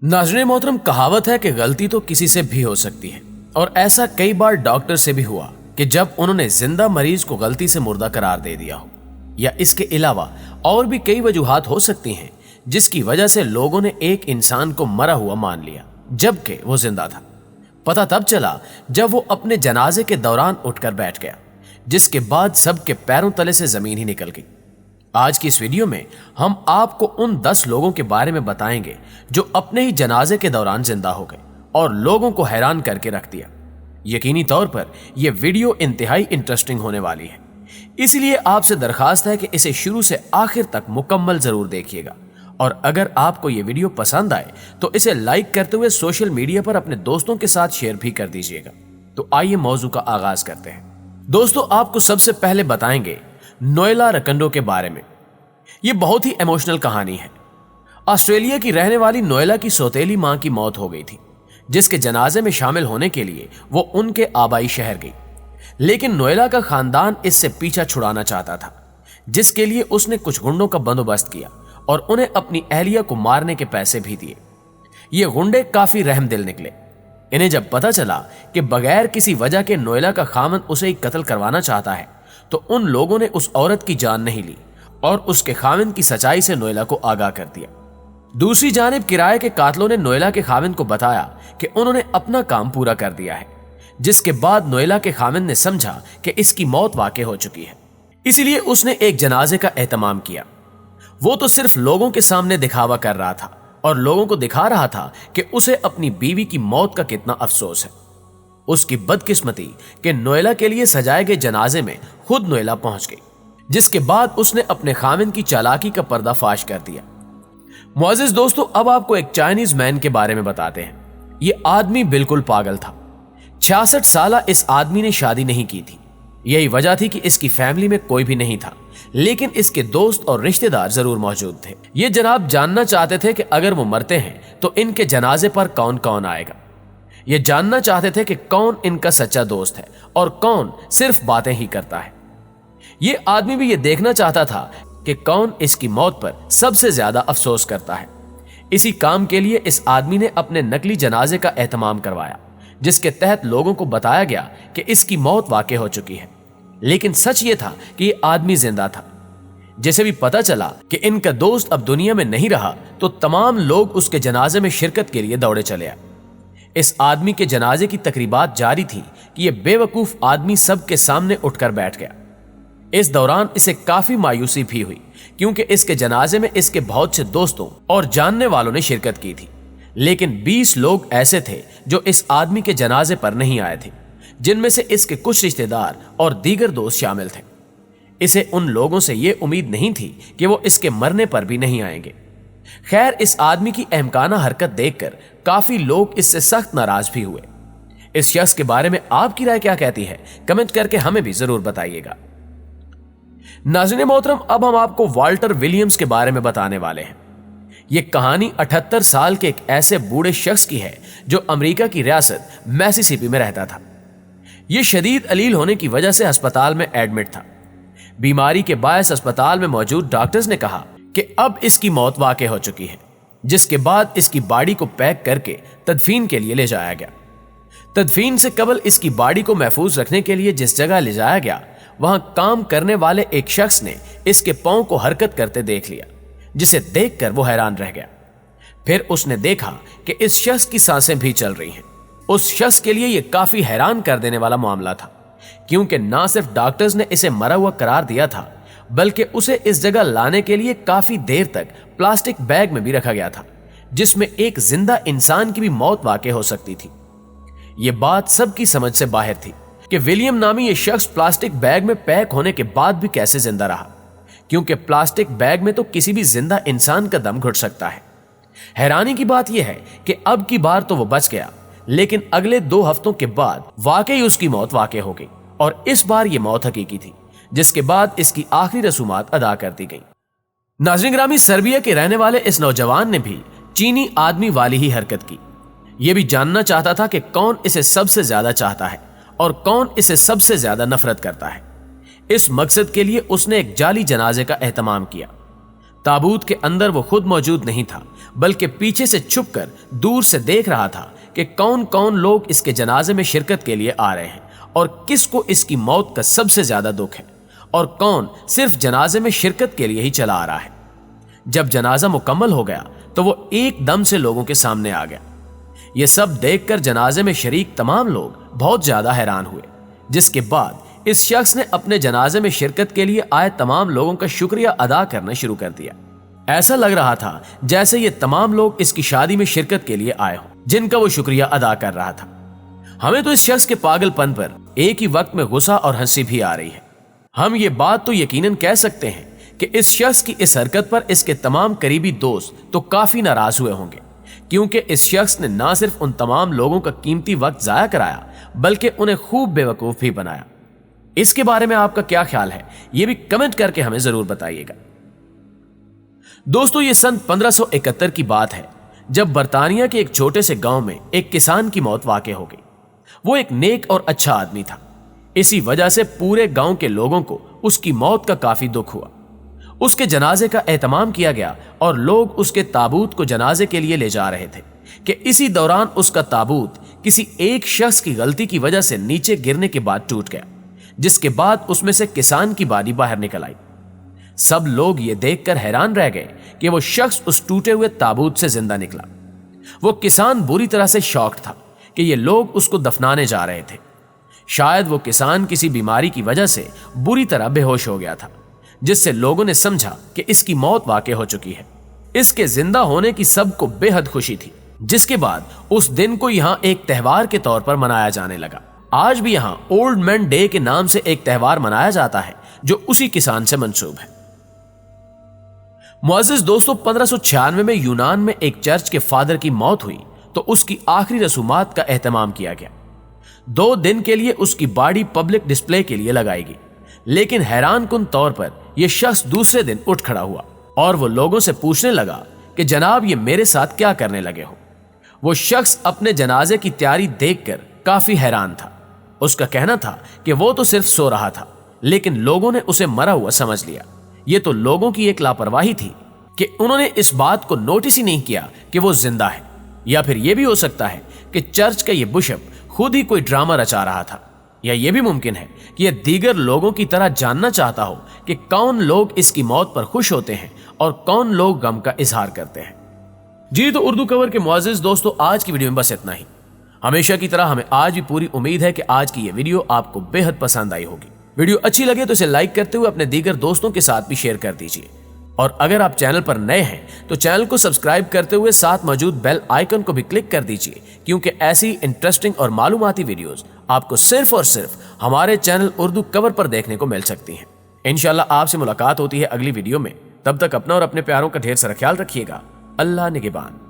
नाज़रीन मोहतरम, कहावत है कि गलती तो किसी से भी हो सकती है और ऐसा कई बार डॉक्टर से भी हुआ कि जब उन्होंने जिंदा मरीज को गलती से मुर्दा करार दे दिया हो, या इसके अलावा और भी कई वजूहात हो सकती हैं जिसकी वजह से लोगों ने एक इंसान को मरा हुआ मान लिया जबकि वो जिंदा था। पता तब चला जब वो अपने जनाजे के दौरान उठकर बैठ गया, जिसके बाद सबके पैरों तले से जमीन ही निकल गई। आज की इस वीडियो में हम आपको उन 10 लोगों के बारे में बताएंगे जो अपने ही जनाजे के दौरान जिंदा हो गए और लोगों को हैरान करके रख दिया। यकीनी तौर पर यह वीडियो इंतहाई इंटरेस्टिंग होने वाली है, इसलिए आपसे दरखास्त है कि इसे शुरू से आखिर तक मुकम्मल जरूर देखिएगा। और अगर आपको यह वीडियो पसंद आए तो इसे लाइक करते हुए सोशल मीडिया पर अपने दोस्तों के साथ शेयर भी कर दीजिएगा। तो आइए मौजू का आगाज करते हैं। दोस्तों, आपको सबसे पहले बताएंगे नोएला रकंडो के बारे में। यह बहुत ही इमोशनल कहानी है। ऑस्ट्रेलिया की रहने वाली नोएला की सौतेली मां की मौत हो गई थी, जिसके जनाजे में शामिल होने के लिए वो उनके आबाई शहर गई। लेकिन नोएला का खानदान इससे पीछा छुड़ाना चाहता था, जिसके लिए उसने कुछ गुंडों का बंदोबस्त किया और उन्हें अपनी अहलिया को मारने के पैसे भी दिए। ये गुंडे काफी रहमदिल निकले। इन्हें जब पता चला कि बगैर किसी वजह के नोएला का खामन उसे ही कत्ल करवाना चाहता है, तो उन लोगों ने उस औरत की जान नहीं ली और उसके खाविंद की सच्चाई से नोएला को आगाह कर दिया। दूसरी जानिब किराए के कातलों ने नोएला के खाविंद को बताया कि उन्होंने अपना काम पूरा कर दिया है, जिसके बाद नोएला के खाविंद ने समझा कि इसकी मौत वाक़ई हो चुकी है, इसीलिए उसने एक जनाजे का एहतमाम किया। वो तो सिर्फ लोगों के सामने दिखावा कर रहा था और लोगों को दिखा रहा था कि उसे अपनी बीवी की मौत का कितना अफसोस है। उसकी बदकिस्मती कि नोएला के लिए सजाए गए जनाजे में खुद नोएला पहुंच गई, जिसके बाद उसने अपने खाविंद की चालाकी का पर्दाफाश कर दिया। मुअज़्ज़िज़ दोस्तों, अब आपको एक चाइनीज मैन के बारे में बताते हैं। यह आदमी बिल्कुल पागल था। 66 साल इस आदमी ने शादी नहीं की थी। यही वजह थी कि इसकी फैमिली में कोई भी नहीं था, लेकिन इसके दोस्त और रिश्तेदार जरूर मौजूद थे। ये जनाब जानना चाहते थे कि अगर वो मरते हैं तो इनके जनाजे पर कौन कौन आएगा। ये जानना चाहते थे कि कौन इनका सच्चा दोस्त है और कौन सिर्फ बातें ही करता है। ये आदमी भी ये देखना चाहता था कि कौन इसकी मौत पर सबसे ज्यादा अफसोस करता है। इसी काम के लिए इस आदमी ने अपने नकली जनाजे का एहतमाम करवाया, जिसके तहत लोगों को बताया गया कि इसकी मौत वाक़ई हो चुकी है। लेकिन सच ये था कि ये आदमी जिंदा था। जैसे भी पता चला कि इनका दोस्त अब दुनिया में नहीं रहा, तो तमाम लोग उसके जनाजे में शिरकत के लिए दौड़े चले आए। इस आदमी के जनाजे की तकरीबात जारी थी कि यह बेवकूफ आदमी सबके सामने उठकर बैठ गया। इस दौरान इसे काफी मायूसी भी हुई, क्योंकि इसके जनाजे में इसके बहुत से दोस्तों और जानने वालों ने शिरकत की थी। लेकिन 20 लोग ऐसे थे जो इस आदमी के जनाजे पर नहीं आए थे, जिनमें से इसके कुछ रिश्तेदार और दीगर दोस्त शामिल थे। इसे उन लोगों से यह उम्मीद नहीं थी कि वो इसके मरने पर भी नहीं आएंगे। खैर, इस आदमी की अहमकाना हरकत देखकर काफी लोग इससे सख्त नाराज भी हुए। इस शख्स के बारे में आपकी राय क्या कहती है, कमेंट करके हमें भी जरूर बताइएगा। नाज़रीन मोहतरम, अब हम आपको वाल्टर विलियम्स के बारे में बताने वाले हैं। यह कहानी 78 साल के एक ऐसे बूढ़े शख्स की है जो अमेरिका की रियासत मैसिसिपी में रहता था। यह शदीद अलील होने की वजह से अस्पताल में एडमिट था। बीमारी के बायस अस्पताल में मौजूद डॉक्टर्स ने कहा कि अब इसकी मौत वाक़ई हो चुकी है, जिसके बाद इसकी बॉडी को पैक करके तदफीन के लिए ले जाया गया। तदफीन से कबल इसकी बॉडी को महफूज रखने के लिए जिस जगह ले जाया गया, वहां काम करने वाले एक शख्स ने इसके पांव को हरकत करते देख लिया, जिसे देखकर वो हैरान रह गया। फिर उसने देखा कि इस शख्स की सांसें भी चल रही हैं। उस शख्स के लिए यह काफी हैरान कर देने वाला मामला था, क्योंकि ना सिर्फ डॉक्टर्स ने इसे मरा हुआ करार दिया था, बल्कि उसे इस जगह लाने के लिए काफी देर तक प्लास्टिक बैग में भी रखा गया था, जिसमें एक जिंदा इंसान की भी मौत वाक़ई हो सकती थी। यह बात सबकी समझ से बाहर थी कि विलियम नामी यह शख्स प्लास्टिक बैग में पैक होने के बाद भी कैसे जिंदा रहा, क्योंकि प्लास्टिक बैग में तो किसी भी जिंदा इंसान का दम घुट सकता है। हैरानी की बात यह है कि अब की बार तो वो बच गया, लेकिन अगले 2 हफ्तों के बाद वाकई उसकी मौत वाकई हो गई, और इस बार यह मौत हकीकी थी, जिसके बाद इसकी आखिरी रसूमात अदा कर दी गई। नाज़रीन ग्रामी, सर्बिया के रहने वाले इस नौजवान ने भी चीनी आदमी वाली ही हरकत की। यह भी जानना चाहता था कि कौन इसे सबसे ज्यादा चाहता है और कौन इसे सबसे ज्यादा नफरत करता है। इस मकसद के लिए उसने एक जाली जनाजे का एहतमाम किया। ताबूत के अंदर वो खुद मौजूद नहीं था, बल्कि पीछे से छुप कर दूर से देख रहा था कि कौन कौन लोग इसके जनाजे में शिरकत के लिए आ रहे हैं और किसको इसकी मौत का सबसे ज्यादा दुख है और कौन सिर्फ जनाजे में शिरकत के लिए ही चला आ रहा है। जब जनाजा मुकम्मल हो गया तो वो एकदम से लोगों के सामने आ गया। ये सब देखकर जनाजे में शरीक तमाम लोग बहुत ज्यादा हैरान हुए, जिसके बाद इस शख्स ने अपने जनाजे में शिरकत के लिए आए तमाम लोगों का शुक्रिया अदा करना शुरू कर दिया। ऐसा लग रहा था जैसे ये तमाम लोग इसकी शादी में शिरकत के लिए आए हों, जिनका वो शुक्रिया अदा कर रहा था। हमें तो इस शख्स के पागलपन पर एक ही वक्त में गुस्सा और हंसी भी आ रही है। हम ये बात तो यकीनन कह सकते हैं कि इस शख्स की इस हरकत पर इसके तमाम करीबी दोस्त तो काफी नाराज हुए होंगे, क्योंकि इस शख्स ने ना सिर्फ उन तमाम लोगों का कीमती वक्त जाया कराया, बल्कि उन्हें खूब बेवकूफ भी बनाया। इसके बारे में आपका क्या ख्याल है, यह भी कमेंट करके हमें जरूर बताइएगा। दोस्तों, ये सन 1571 की बात है, जब बर्तानिया के एक छोटे से गांव में एक किसान की मौत वाक़ई हो गई। वो एक नेक और अच्छा आदमी था। इसी वजह से पूरे गांव के लोगों को उसकी मौत का काफी दुख हुआ। उसके जनाजे का एहतमाम किया गया और लोग उसके ताबूत को जनाजे के लिए ले जा रहे थे कि इसी दौरान उसका ताबूत किसी एक शख्स की गलती की वजह से नीचे गिरने के बाद टूट गया, जिसके बाद उसमें से किसान की बाडी बाहर निकल आई। सब लोग ये देखकर हैरान रह गए कि वो शख्स उस टूटे हुए ताबूत से जिंदा निकला। वो किसान बुरी तरह से शॉक्ड था कि ये लोग उसको दफनाने जा रहे थे। शायद वो किसान किसी बीमारी की वजह से बुरी तरह बेहोश हो गया था, जिससे लोगों ने समझा कि इसकी मौत वाक़ई हो चुकी है। इसके जिंदा होने की सबको बेहद खुशी थी, जिसके बाद उस दिन को यहाँ एक त्योहार के तौर पर मनाया जाने लगा। आज भी यहाँ ओल्ड मैन डे के नाम से एक त्योहार मनाया जाता है, जो उसी किसान से मंसूब है। मुअज़्ज़िज़ दोस्तों, 1596 में यूनान में एक चर्च के फादर की मौत हुई तो उसकी आखिरी रसूमात का एहतमाम किया गया। 2 दिन के लिए उसकी बॉडी पब्लिक डिस्प्ले के लिए लगाई गई, लेकिन हैरान कुन तौर पर यह शख्स दूसरे दिन उठ खड़ा हुआ और वो लोगों से पूछने लगा कि जनाब, ये मेरे साथ क्या करने लगे हो। वो शख्स अपने जनाजे की तैयारी देखकर काफी हैरान था। उसका कहना था कि वो तो सिर्फ सो रहा था, लेकिन लोगों ने उसे मरा हुआ समझ लिया। ये तो लोगों की एक लापरवाही थी कि उन्होंने इस बात को नोटिस ही नहीं किया कि वो जिंदा है। या फिर यह भी हो सकता है कि चर्च का ये बिशप खुद ही कोई ड्रामा रचा रहा था, या यह भी मुमकिन है कि यह दीगर लोगों की तरह जानना चाहता हो कि कौन लोग इसकी मौत पर खुश होते हैं और कौन लोग गम का इजहार करते हैं। जी तो उर्दू कवर के मुअज़्ज़िज़ दोस्तों, आज की वीडियो में बस इतना ही। हमेशा की तरह हमें आज भी पूरी उम्मीद है कि आज की यह वीडियो आपको बेहद पसंद आई होगी। वीडियो अच्छी लगे तो इसे लाइक करते हुए अपने दीगर दोस्तों के साथ भी शेयर कर दीजिए, और अगर आप चैनल पर नए हैं तो चैनल को सब्सक्राइब करते हुए साथ मौजूद बेल आइकन को भी क्लिक कर दीजिए, क्योंकि ऐसी इंटरेस्टिंग और मालूमाती वीडियोस आपको सिर्फ और सिर्फ हमारे चैनल उर्दू कवर पर देखने को मिल सकती हैं। इंशाल्लाह आपसे मुलाकात होती है अगली वीडियो में। तब तक अपना और अपने प्यारों का ढेर सारा ख्याल रखिएगा। अल्लाह निगहबान।